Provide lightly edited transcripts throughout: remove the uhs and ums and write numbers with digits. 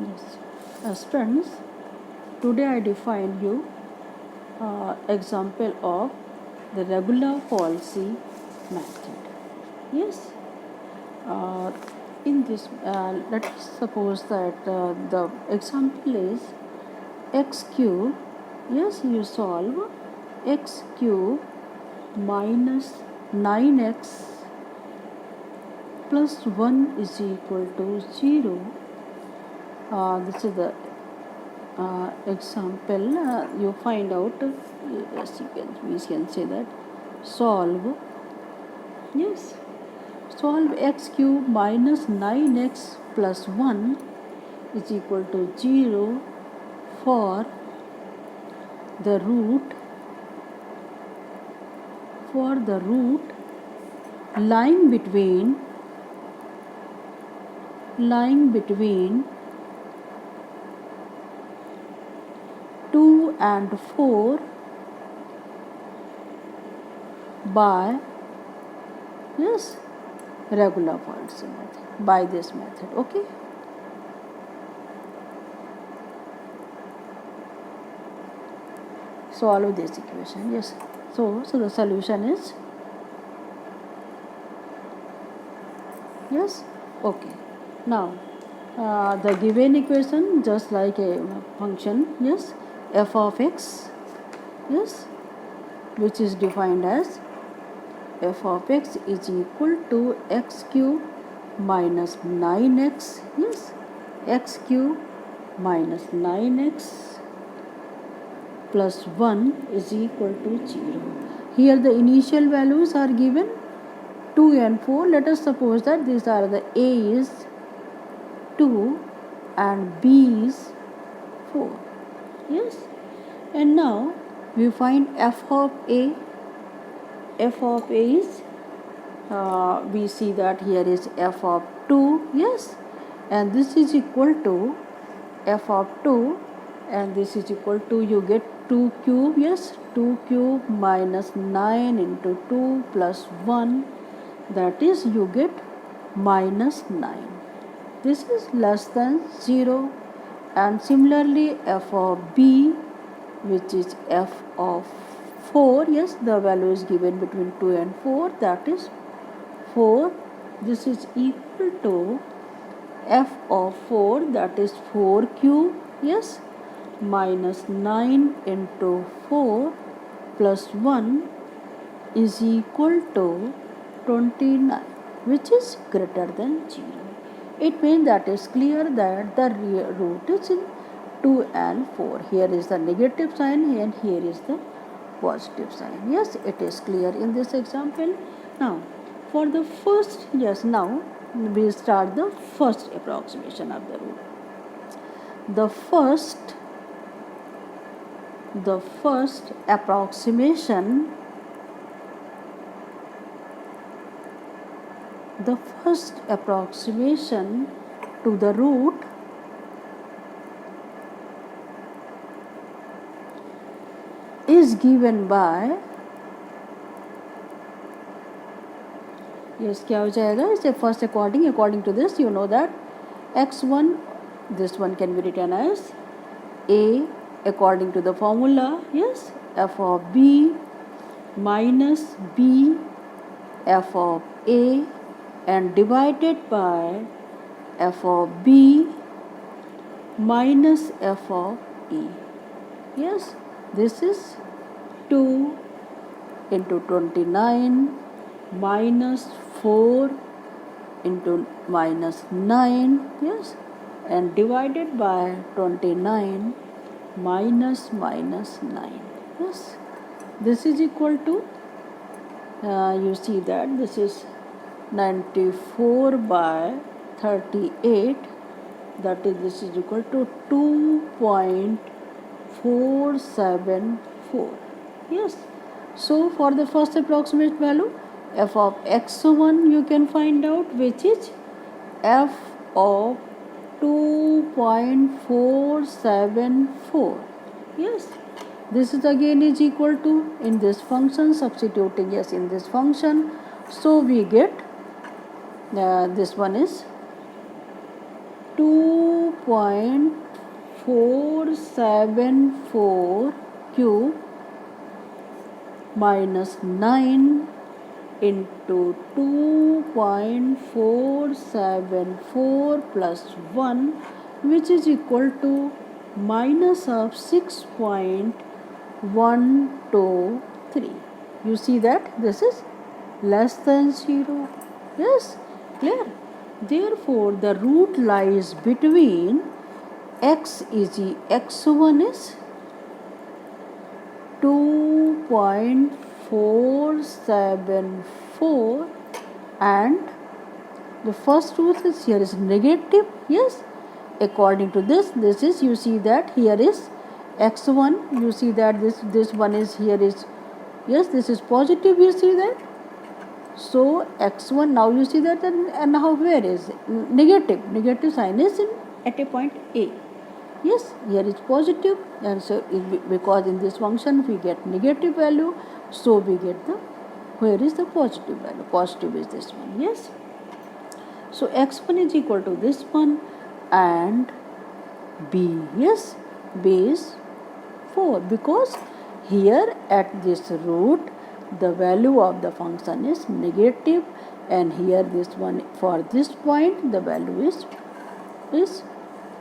Yes, friends, today I define you example of the regular policy method. Yes, uh, in this, let us suppose that the example is x cube. Yes, you solve x cube minus 9x plus 1 is equal to 0. This is the example. You find out, yes, we can say that solve, yes, solve x cube minus 9x plus 1 is equal to 0 for the root lying between 2 and 4 by, yes, regular policy method, by this method. Okay, solve this equation. Yes, so the solution is, yes, okay. Now the given equation, just like a function, yes, f of x, yes, which is defined as f of x is equal to x cube minus 9x, yes, x cube minus 9x plus 1 is equal to 0. Here the initial values are given 2 and 4. Let us suppose that these are the a is 2 and b is 4. Yes, and now we find f of a. F of a is, we see that here is f of 2, yes, and this is equal to f of 2, and this is equal to, you get 2 cube, yes, 2 cube minus 9 into 2 plus 1, that is you get minus 9. This is less than 0. And similarly f of b, which is f of 4, yes, the value is given between 2 and 4, that is 4. This is equal to f of 4, that is 4 cube, yes, minus 9 into 4 plus 1 is equal to 29, which is greater than 0. It means that is clear that the root is in 2 and 4. Here is the negative sign and here is the positive sign. Yes, it is clear in this example. Now, for the first, yes, now we start the first approximation of the root. The first approximation, to the root is given by, yes, क्या हो जाएगा इसे first according to this, you know that x1, this one can be written as a according to the formula, yes, f of b minus b f of a and divided by f of b minus f of e. Yes, this is 2 into 29 minus 4 into minus 9, yes, and divided by 29 minus 9, yes. This is equal to, you see that this is 94 by 38, that is, this is equal to 2.474. Yes, so for the first approximate value, f of x1 you can find out, which is f of 2.474. Yes, this is again is equal to, in this function substituting, yes, in this function, so we get this one is 2 2.474 cube minus 9 into 2.474 plus 1, which is equal to minus of 6.123. You see that this is less than 0. Yes, clear. Therefore, the root lies between x1 is 2.474 and the first root is here is negative. Yes, according to this is, you see that here is x1, you see that this one is here is, yes, this is positive, you see that. So x1, now you see that, and now where is negative sign is at a point A. Yes, here is positive, and so because in this function we get negative value, so we get the, where is the positive value? Positive is this one. Yes, so x1 is equal to this one and b. Yes, b is 4, because here at this root the value of the function is negative, and here this one, for this point the value is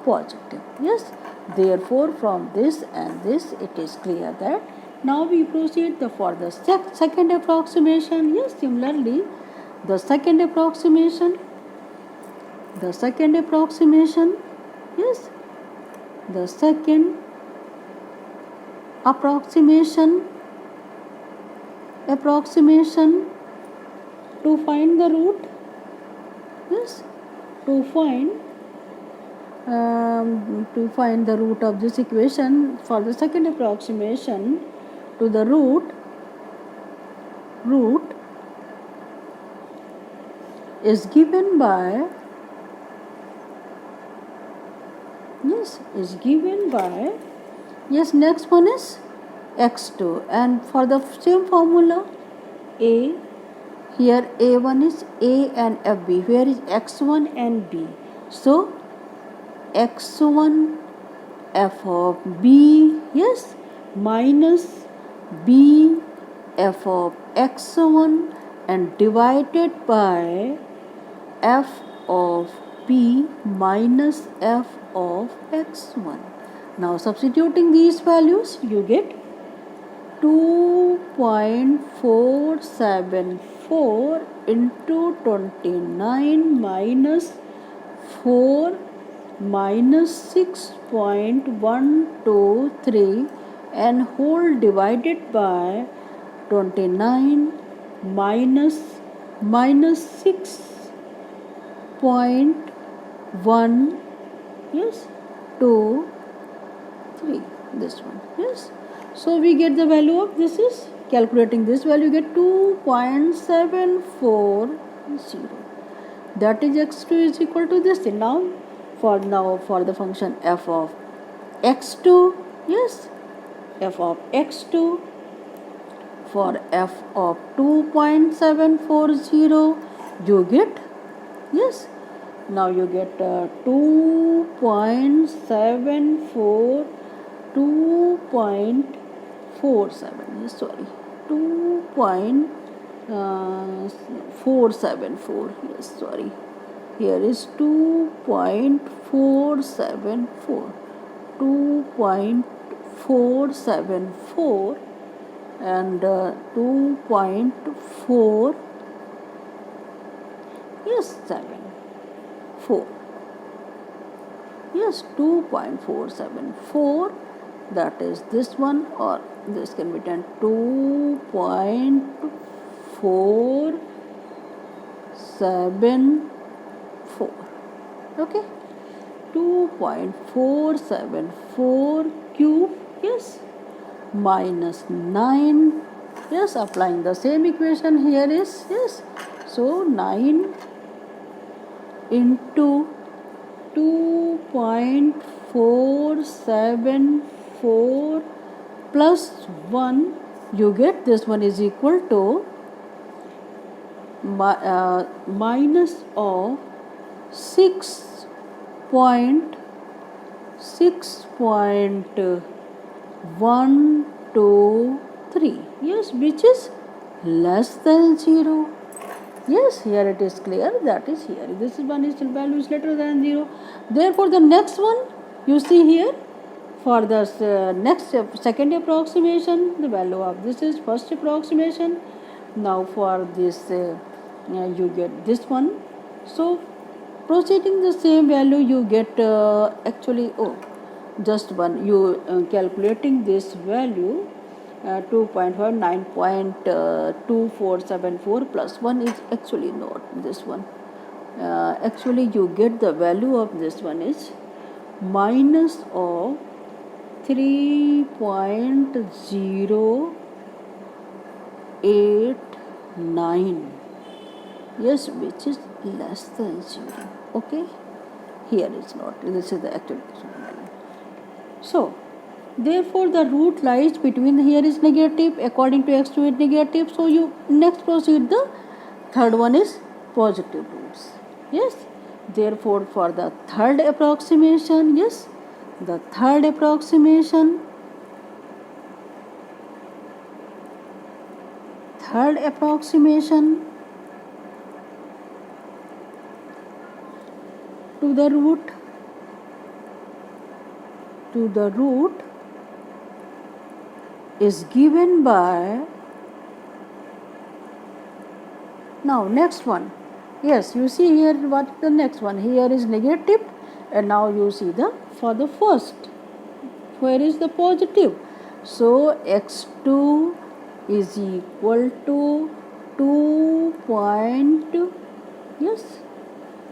positive. Yes, therefore from this and this it is clear that now we proceed for the second approximation. Yes, similarly the second approximation, yes, the second approximation to find the root. Yes, to find the root of this equation, for the second approximation to the root is given by, yes, next one is x2, and for the same formula a, here a1 is a and fb, where is x1 and b, so x1 f of b, yes, minus b f of x1 and divided by f of b minus f of x1. Now substituting these values, you get 2.474 into 29 minus 4 minus 6.123 and whole divided by 29 minus 6.1, yes, 2 3, this one. Yes, so we get the value of, this is calculating this value, get 2.740, that is x2 is equal to this thing. Now for the function f of x2, yes, f of x2, for f of 2.740 you get, yes, now you get 2.747, yes, sorry, 2.474, yes, sorry, here is 2.474 and 2.4, yes, 74, yes, 2.474, that is this one, or this can be done 2.474, okay, 2.474 cube, yes, minus 9, yes, applying the same equation here is, yes, so 9 into 2.474 plus 1, you get this one is equal to minus of 6.123, 6.123. Yes, which is less than 0. Yes, here it is clear, that is here. This one is value is greater than 0. Therefore, the next one you see here, for the next second approximation, the value of this is first approximation. Now for this you get this one. So proceeding the same value you get actually just one, you calculating this value 2.5 9.2474 plus 1 is actually not this one. Actually you get the value of this one is minus of 3.089. Yes, which is less than 0. Okay, here is not, this is the actual value. So therefore the root lies between, here is negative, according to x2 is negative, so you next proceed, the third one is positive roots. Yes, therefore for the third approximation, yes, the third approximation to the root is given by, now next one, yes, you see here what the next one, here is negative, and now you see the, for the first, where is the positive, so x2 is equal to 2 point, yes,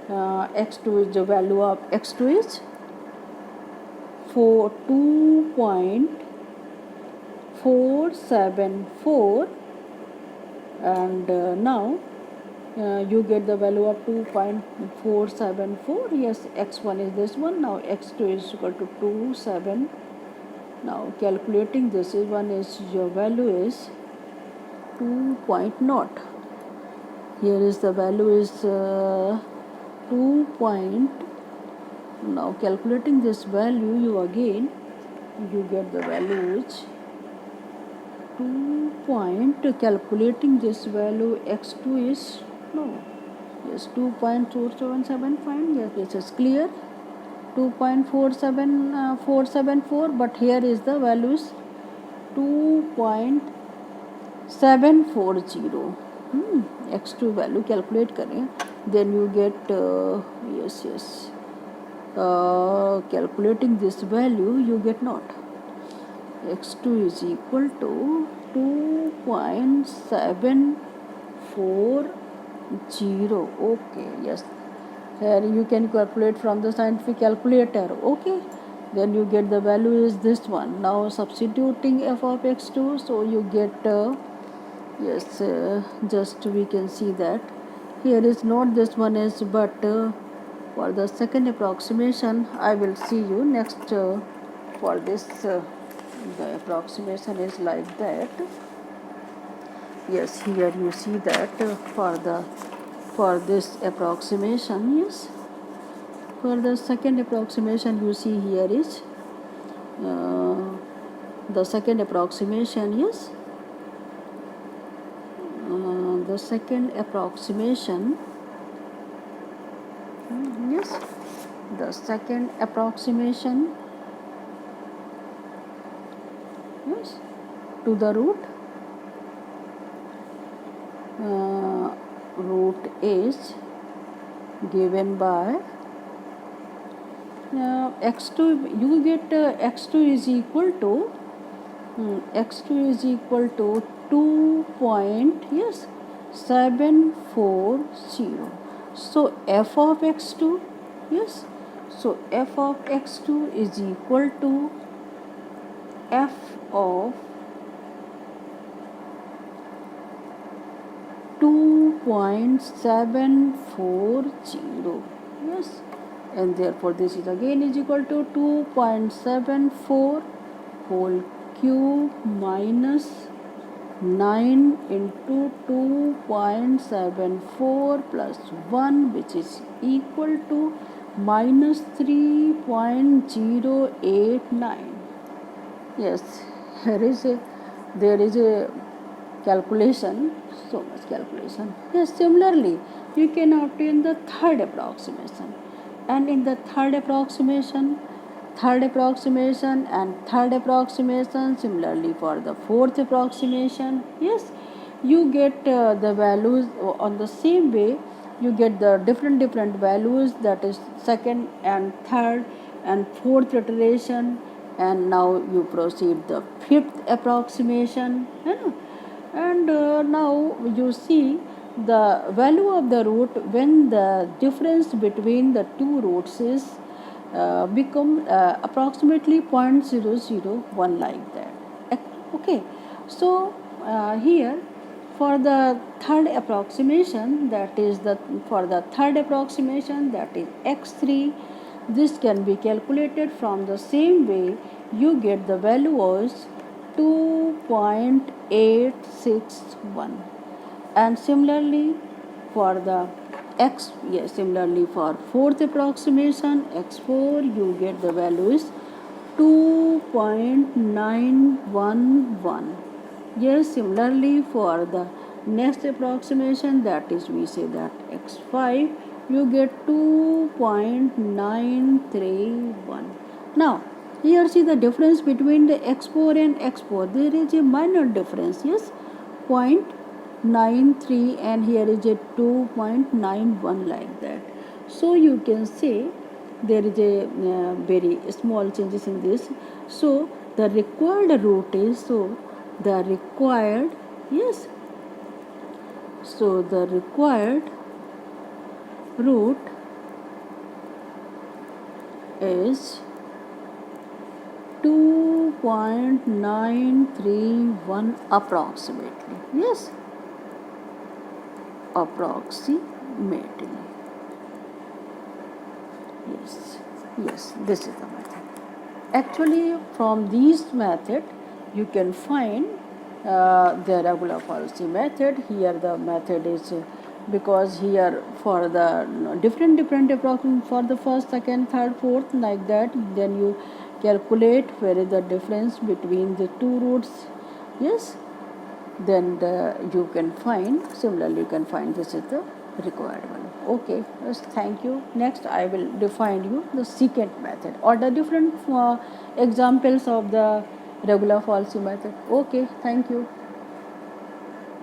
x2 is the value of x2 is 2.474, and now you get the value of 2.474. Yes, x1 is this one, now x2 is equal to 27. Now calculating this is one is, your value is 2.0. Here is the value is 2 point. Now calculating this value, you again you get the value is 2 point, calculating this value x2 is, no, yes, 2.4775. yes, this is clear, 2.474, but here is the value is 2.740. x2 value calculate करें, then you get calculating this value you get not, x2 is equal to 2.740. okay, yes, here you can calculate from the scientific calculator. Okay, then you get the value is this one. Now substituting f of x2, so you get just we can see that here is not this one is, but for the second approximation I will see you next. For this the approximation is like that. Yes, here you see that for this approximation, yes, for the second approximation you see here is the second approximation, yes, the second approximation, yes, the second approximation, yes, to the root is given by x2, you get x2 is equal to 2.740. so f of x2, yes, so f of x2 is equal to f of 2.740. yes, and therefore this is again is equal to 2.74 whole cube minus 9 into 2.74 plus 1, which is equal to minus 3.089. Yes, there is a calculation, so much calculation. Yes, similarly, you can obtain the third approximation, and in the third approximation, and third approximation, similarly for the fourth approximation. Yes, you get the values on the same way. You get the different values, that is second and third and fourth iteration, and now you proceed the fifth approximation, and now you see the value of the root when the difference between the two roots is become approximately 0.001, like that. Okay, so here for the third approximation, that is x3, this can be calculated from the same way. You get the value as 2.861, and similarly for the similarly for fourth approximation, x4, you get the value is 2.911. Yes, similarly for the next approximation, that is we say that x5, you get 2.931. Now here see the difference between the x4 and x4. There is a minor difference, yes, 0.93, and here is a 2.91, like that. So you can say there is a very small changes in this. So the required root is, so the required root is 2.931 approximately. Yes, approximately. Yes, this is the method. Actually, from this method you can find the regular policy method. Here the method is because here for the different approximation for the first, second, third, fourth, like that, then you calculate where is the difference between the two roots. Yes, then you can find, similarly you can find this is the required one. Okay, yes, thank you. Next I will define you the secant method or the different examples of the regular falsy method. Okay, thank you.